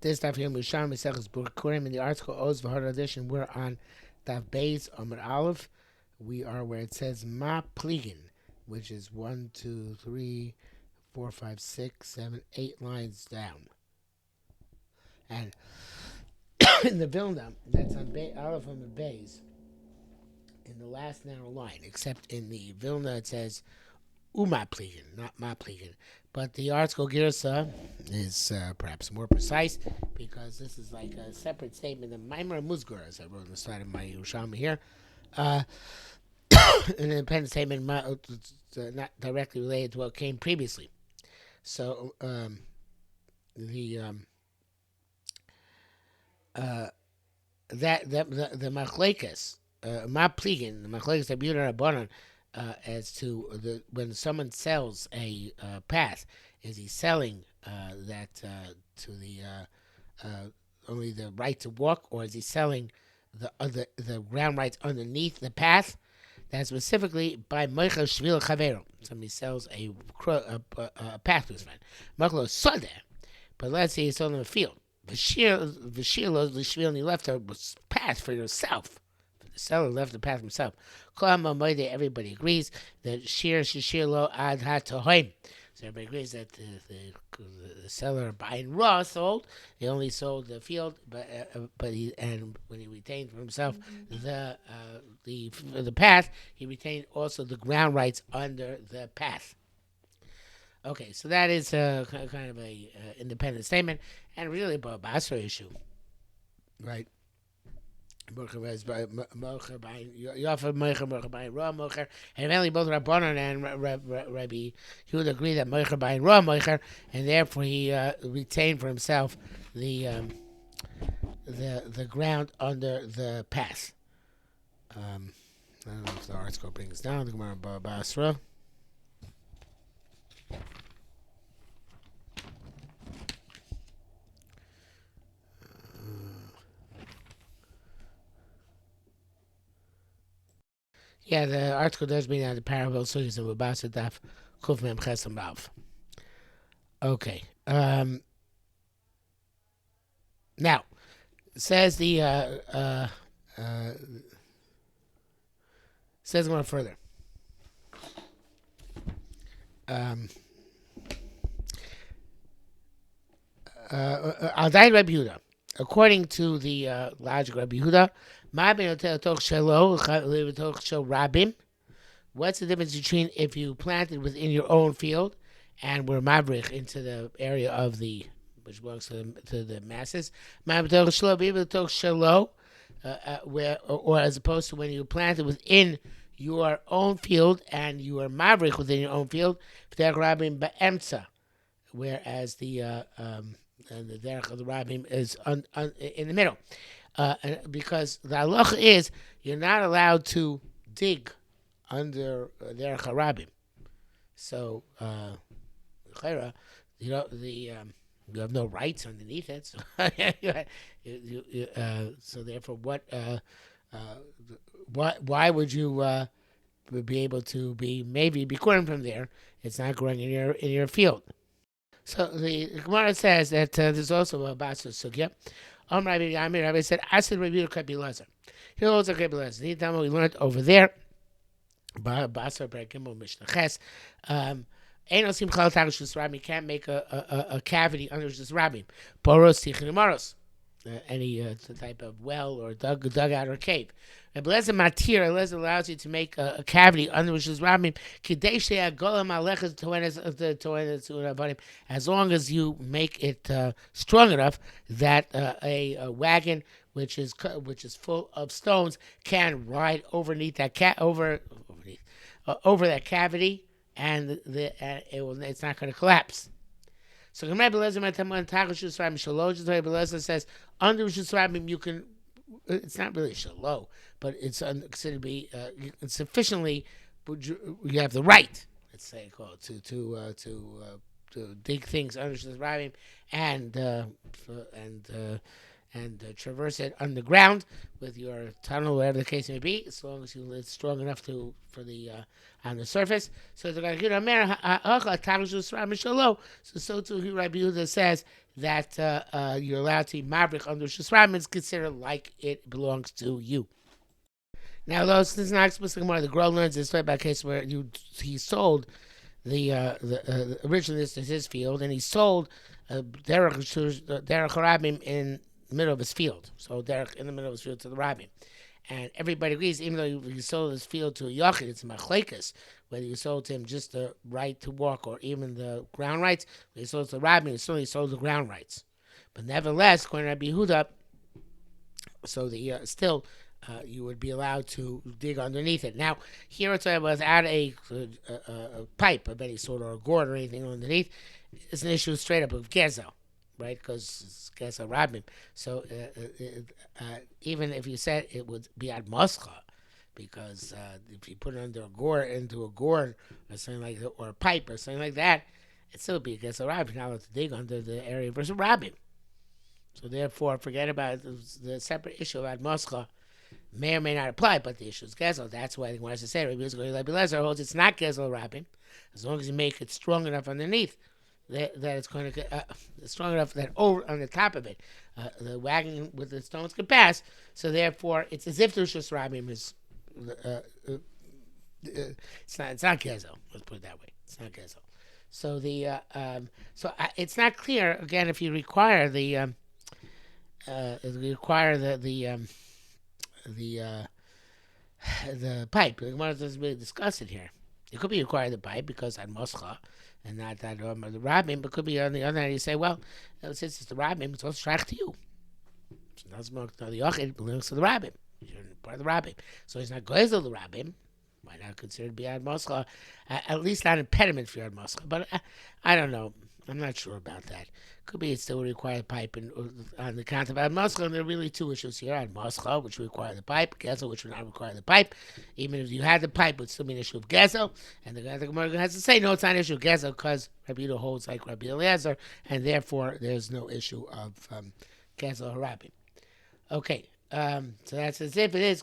This daf here, Yerushalmi Bikkurim, in the article Oz V'Har edition. We're on daf Beis Amud Aleph. We are where it says Ma Pligin, which is 1, 2, 3, 4, 5, 6, 7, 8 lines down. And in the Vilna, that's on Aleph Amud Beis, in the last narrow line, except in the Vilna it says Uma Pligin, not Ma Pligin. But the article Girsa is perhaps more precise because this is like a separate statement of Maimer Musgar, as I wrote on the side of my Yerushalmi here. An independent statement not directly related to what came previously. So the machlekes, Ma Pligin, the machlekes that Yehuda Rabbanan, as to when someone sells a path, is he selling that to the only the right to walk, or is he selling the ground rights underneath the path? That's specifically by Meichel Shvil Chavero. Somebody sells a path to his friend. Machlo Sodeh, but let's say he sold him a field. V'shilo, and he left a path for yourself. The seller left the path himself. Everybody agrees that shir lo ad hatohim. So everybody agrees that the seller buying raw sold. He only sold the field, but when he retained for himself the path, he retained also the ground rights under the path. Okay, so that is kind of a independent statement, and really a Basra issue, right? And both Rabbanan and Rabbi Yehuda agree that Mocher buying raw Mocher, and therefore he retained for himself the ground under the path. I don't know if the article brings down the Gemara Basra. Yeah, the article does bring out the parable sugyas of Babasa Daf Kuf Mem Chesam Rav. Okay. Now, says says more further. Al Dain Rabbi Yehuda. According to the logic of Rabbi Yehuda, what's the difference between if you planted within your own field and were mavrich into the area of which belongs to the masses, where or as opposed to when you planted within your own field and you are mavrich within your own field, whereas the derech of the rabbim is in the middle. Because the halacha is you're not allowed to dig under derech harabim. So, you have no rights underneath it. So, so therefore, why would you be able to be maybe bikurim from there? It's not growing in your field. So the Gemara says that there's also a Basra Sugya. Rabbi said, Asid Rabbi Yehuda Lazar. He holds a Rabbi Lazar. We learned over there. Basra Bregimel Mishnah Ches. You can't make a cavity under this rabbim. Boros Tichin Maros. Any type of well or dugout or cave. Eliezer Matir, Eliezer allows you to make a cavity under which is rabbim. As long as you make it strong enough that a wagon which is full of stones can ride underneath that over that cavity, and it's not going to collapse. So Rabbi Eliezer says under Rishus Rabbim you can. It's not really shalom, but it's considered to be sufficiently. You have the right, let's say, to dig things under Rishus Rabbim and and traverse it underground with your tunnel, whatever the case may be, as long as it's strong enough for the on the surface. So the so too Rabbi Yehuda says that you're allowed to be mabrich under Shusram. It's considered like it belongs to you. Now, though this is not explicitly more, the Gra learns this about a case where he sold originally this is his field, and he sold derech Rabbim in the middle of his field. So derech in the middle of his field to the Rabbim. And everybody agrees, even though he sold his field to a Yachid, it's machlekes, whether you sold to him just the right to walk or even the ground rights. When he sold to the Rabbim, he certainly sold the ground rights. But nevertheless, according to Rabbi Yehuda, so still you would be allowed to dig underneath it. Now, here it's without a pipe of any sort or a gourd or anything underneath. It's an issue straight up of gezel, right? Because it's gezel rabbim. So even if you said it would be ad moscha, because if you put it into a gourd or something like that, or a pipe or something like that, it still would be a gezel rabbim. You're not allowed to dig under the area versus rabbim. So therefore, forget about the separate issue of ad moscha. May or may not apply, but the issue is gezel. That's why I think what I should say, Rabbi Eliezer holds it's not gezel rabbim, as long as you make it strong enough underneath that it's going to strong enough that over on the top of it, the wagon with the stones can pass. So therefore, it's as if the Rishus Rabbim is. It's not gezel. Let's put it that way. It's not gezel. So it's not clear again if you require the pipe. The Gemara doesn't really discuss it here. It could be required the pipe because on Moscha and not that the Rabbim, but could be on the other hand you say, well, since it's the Rabbim, it's also shaykh to you. So it doesn't belong to the Yochid, belongs to the Rabbim. You're part of the Rabbim. So he's not goyzel the Rabbim. Why not consider it be ad Moscha? At least not impediment for ad Moscha. But I don't know. I'm not sure about that. Could be it still would require a pipe on the account of ad moscha, and there are really two issues here: ad moscha, which would require the pipe; gezel, which would not require the pipe. Even if you had the pipe, it would still be an issue of gezel. And the Gemara has to say, no, it's not an issue of gezel because Rabbi Yehuda holds like Rabbi Eliezer, and therefore there's no issue of gezel harabim. Okay, so that's as if it is.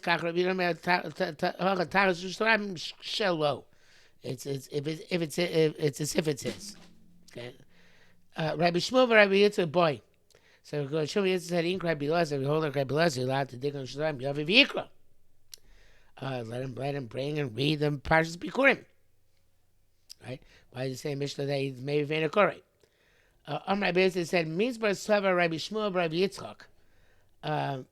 It's as if it's his. Okay. Rabbi Shmuel and Rabbi Yitzchak boy. So Rabbi Yitzchak said, "In Rabbi Eliezer, we hold like Rabbi Eliezer, you're allowed to dig on Shusharim. Yavi v'yikra. Let him bring and read them Parshas Bikkurim. Right? Why does he say Mishnah that he's maybe Vena Korei? Rabbi Yitzchak said, Mizbar Sava Rabbi Shmuel Rabbi Yitzchak. Rabbi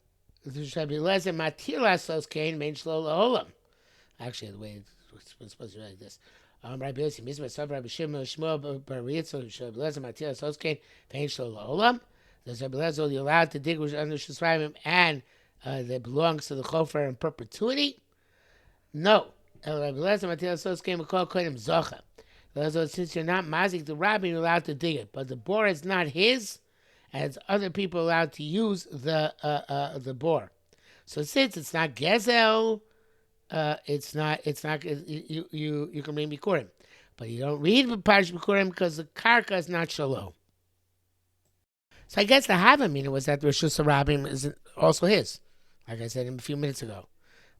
Eliezer Matir Lasos Kain Mein Shlo Laolam. Actually, the way it's supposed to be like this. Rabbi Yossi, Mizmah, Sav, Rabbi Shmuel, Bar Yitzchak, Rabbi Eliezer, Matthias, Hoskein, Vein Shlo La'olam. Does Rabbi Eliezer you're allowed to dig under Shusraimim and that belongs to the Chofer in perpetuity? No. Rabbi Eliezer, Matthias, Hoskein, Mekol Kodim Zocha. Since you're not mazik the rabbi, you're allowed to dig it, but the bore is not his, as other people are allowed to use the bore. So since it's not gezel. It's not. You can read Bikurim, but you don't read Parsh Bikurim because the karka is not shalom. So I guess the Havamina was that the Rishus Rabbim is also his, like I said a few minutes ago.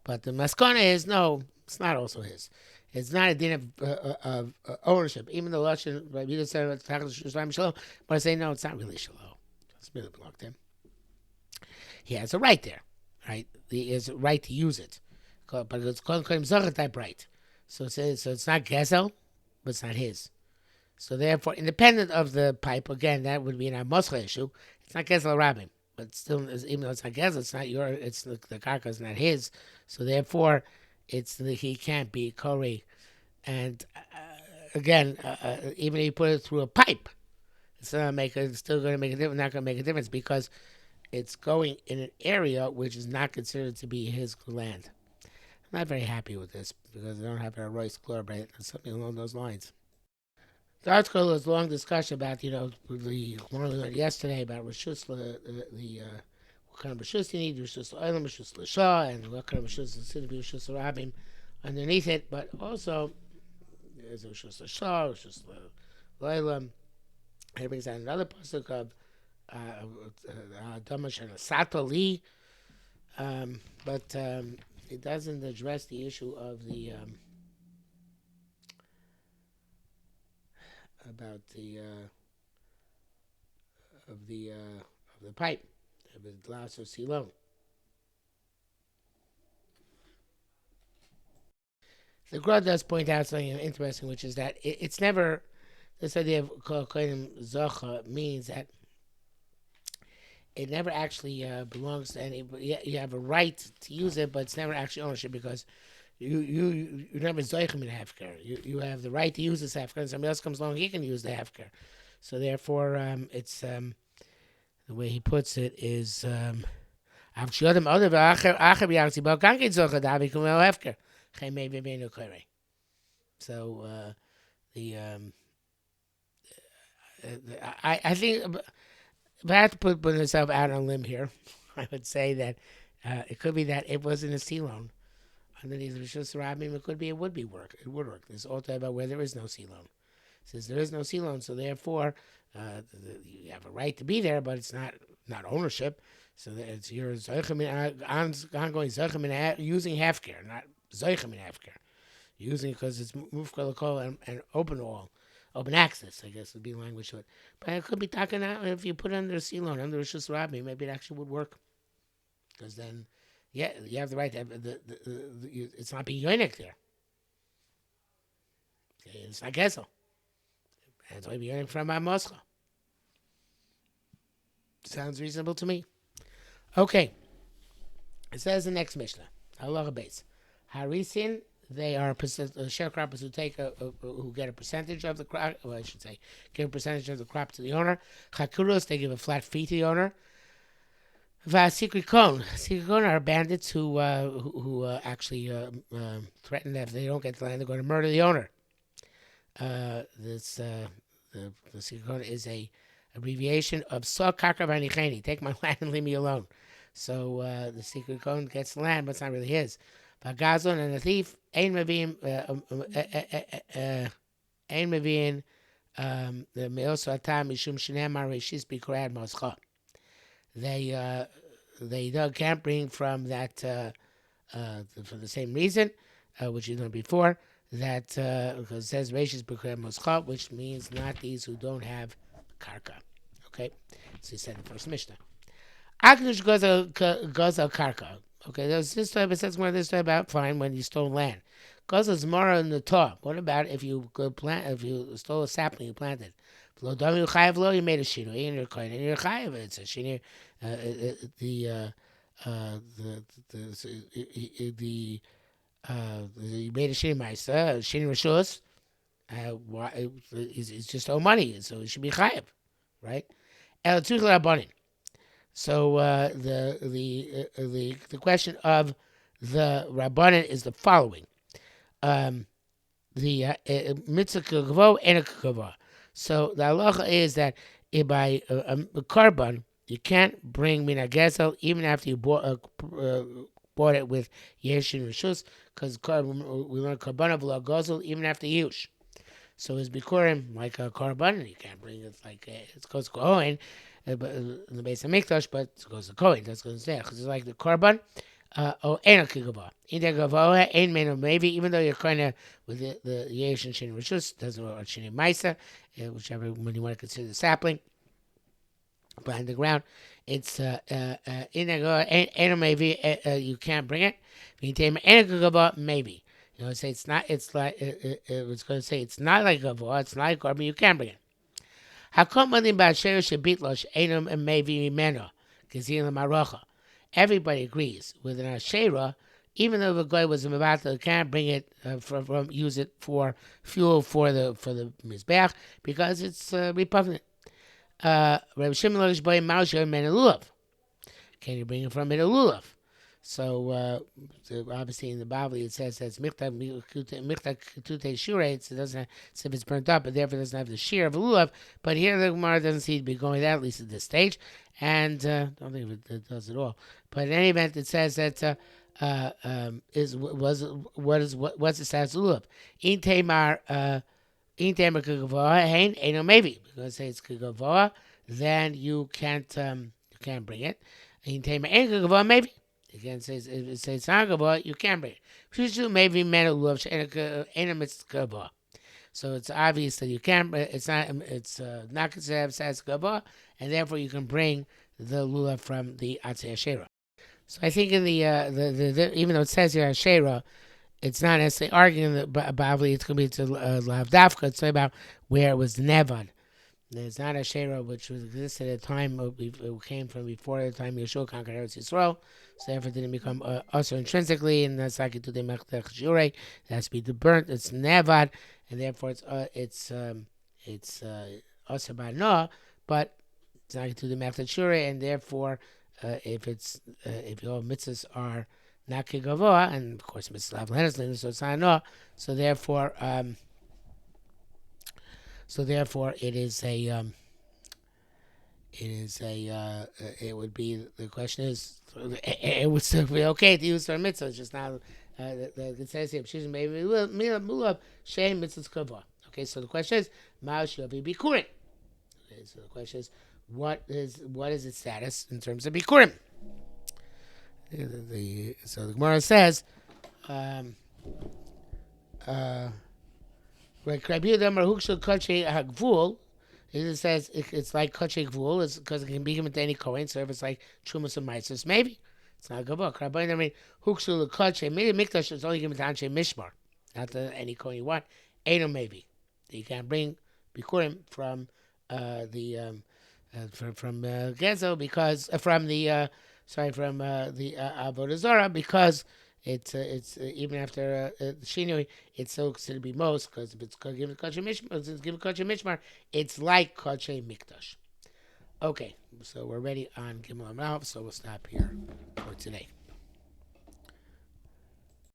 But the Maskana is no, it's not also his. It's not a din of ownership. Even though Lashon Rabbi Yehuda said Rishus Rabbim shalom, but I say no, it's not really shalom. It's really belong to him. He has a right there, right? He has a right to use it. But it's called Zocha type right. So it's not gezel, but it's not his. So therefore, independent of the pipe, again, that would be an Moscha issue. It's not gezel rabbim, but still, even though it's not gezel, it's not your. It's the karka is not his. So therefore, he can't be kori. And again, even if you put it through a pipe, it's still going to make a difference. Not going to make a difference because it's going in an area which is not considered to be his land. I'm not very happy with this because I don't have a Royce Chlorbrate or something along those lines. The article is a long discussion about, the one we learned yesterday about Rishus, what kind of Rishus you need, Rishus L'Olam, Rishus L'Shah, and what kind of Rishus is to be Rishus L'Rabim underneath it, but also there's a Rishus L'Shah, Rishus L'Olam. It brings out another pasuk of Damash and Satali, but it doesn't address the issue of the about the of the pipe, of the glass or silon. The Gra does point out something interesting, which is that it's never this idea of kohenim zocha means that it never actually belongs to any. You have a right to use it, but it's never actually ownership because you never zoichem in hefker. You have the right to use this hefker, and somebody else comes along, he can use the hefker. So therefore, it's the way he puts it is. So I think if I had to put myself out on a limb here, I would say that it could be that it wasn't a sea loan. Underneath Rishus Rabim, it could be it would be work. It would work. There's all talk about where there is no sea loan. It says there is no sea loan, so therefore you have a right to be there, but it's not ownership. So it's your ongoing zeichim using hefker, not zeichim in hefker. Using it because it's mufkal and open access, I guess would be language to it. But it could be talking out if you put it under a sea loan, under Rishus Rabim, maybe it actually would work. Because then, yeah, you have the right to have it's not being yoinik there. Okay, it's not Gesel. And it's only being yoinik from Moscha. Sounds reasonable to me. Okay. It says the next Mishnah. Halacha base. Harisin, they are sharecroppers who take who get a percentage of the crop. Well, I should say, give a percentage of the crop to the owner. Chakuros, they give a flat fee to the owner. Vasikrikon are bandits who actually threaten that if they don't get the land, they're going to murder the owner. The Sikrikon is a abbreviation of Sa Kakar Vanicheni. Take my land and leave me alone. So the Sikrikon gets the land, but it's not really his. Vagazon and the thief Ein Mavim the Meoso Atam Mishum Shinemar Reshis Bikurad Moscha. They can't bring from that for the same reason, which you know before, that because it says Reshis Bikurad Moscha, which means not these who don't have karka. Okay, so he said in the first Mishnah. Aknush goes al karka. Okay, there's this type. It says more this type about fine when you stole land. Goes as mara in the top. What about if you if you stole a sapling you planted? You made a shino in your coin and you're chayav. It's a shino. You made a shino ma'isa. Shino rishus. It's just owe money, so it should be chayav, right? El tzurich l'rabanin. So the question of the Rabbanan is the following: the mitzvah kagavo and a kagavo. So the halacha is that if by a korban you can't bring mina gesel even after you bought it with yesh and rishus, because we learn korban of la gozel even after yush. So it's bikurim like a korban, you can't bring it like it's goes kohen. In the base of Mikdash, but it goes to Kohen. That's going to stay because it's like the korban. Oh, ain't a kigava. In the gavoa, ain't made maybe even though you're kind of with the yesh and shin rishus doesn't work on shin maisa, whichever when you want to consider the sapling behind the ground. It's in the go ain't maybe you can't bring it. You can take ain't a kigava maybe. You know, say it's not. It's like it's going to say it's not like gavoa. It's not like korban. You can't bring it. Everybody agrees with an Asherah, even though the guy was a Mavata, can't bring it from use it for fuel for the Mizbeach because it's repugnant. Can you bring it from it a lulav? So obviously in the Bible it says that's michta ketute shure. It doesn't have, if it's burnt up, but therefore it doesn't have the shear of a lulav. But here the Gemara doesn't seem to be going that, at least at this stage, and I don't think it does at all. But in any event, it says that what's the status of lulav? In Tamar kagavoa hain eno maybe because say it's kagavoa. then you can't bring it. And maybe again it says gavoa, you can bring it. Shishu maybe men lulav gavoa. So it's obvious that you can't. It's not considered as gavoa, and therefore you can bring the lulav from the atzei ashera. So I think in the even though it says here ashera, it's not necessarily arguing that, but probably it's going to be to lav dafka. It's about where it was nevad. There's not a Shera which was existed at a time it came from before the time Yeshua conquered Eretz Yisrael, so therefore it didn't become also intrinsically, and that's like to the Mechtech Jure. It has to be burnt. It's nevad, and therefore it's also by no, but it's not to the Mechtech Jure, and therefore if your mitzvahs are not kegavoa, and of course mitzvahs leheneslin, so it's not no, so therefore. So therefore, it would be, the question is, it would still be okay to use for mitzvah. It's just not, it says here, maybe mulav shem mitzvahs kavah. Okay, so the question is, Yerushalmi Bikkurim. Okay, so the question is, what is its status in terms of Bikurim? So the Gemara says, right, it says it's like kachei gvul. It's because it can be given to any kohen. So if it's like trumas and meisos, maybe it's not gavul. I mean, huksul kachei. Maybe mikdash is only given to anshe mishmar, not to any kohen you want. Ain't maybe you can bring bikurim from from Gezel because from the Avodah Zarah because it's even after Shinui, it's still considered to be most because if it's given Kachei Mishmar, it's like Kachei Mikdash. Okay, so we're ready on Gimel Amalf, so we'll stop here for today.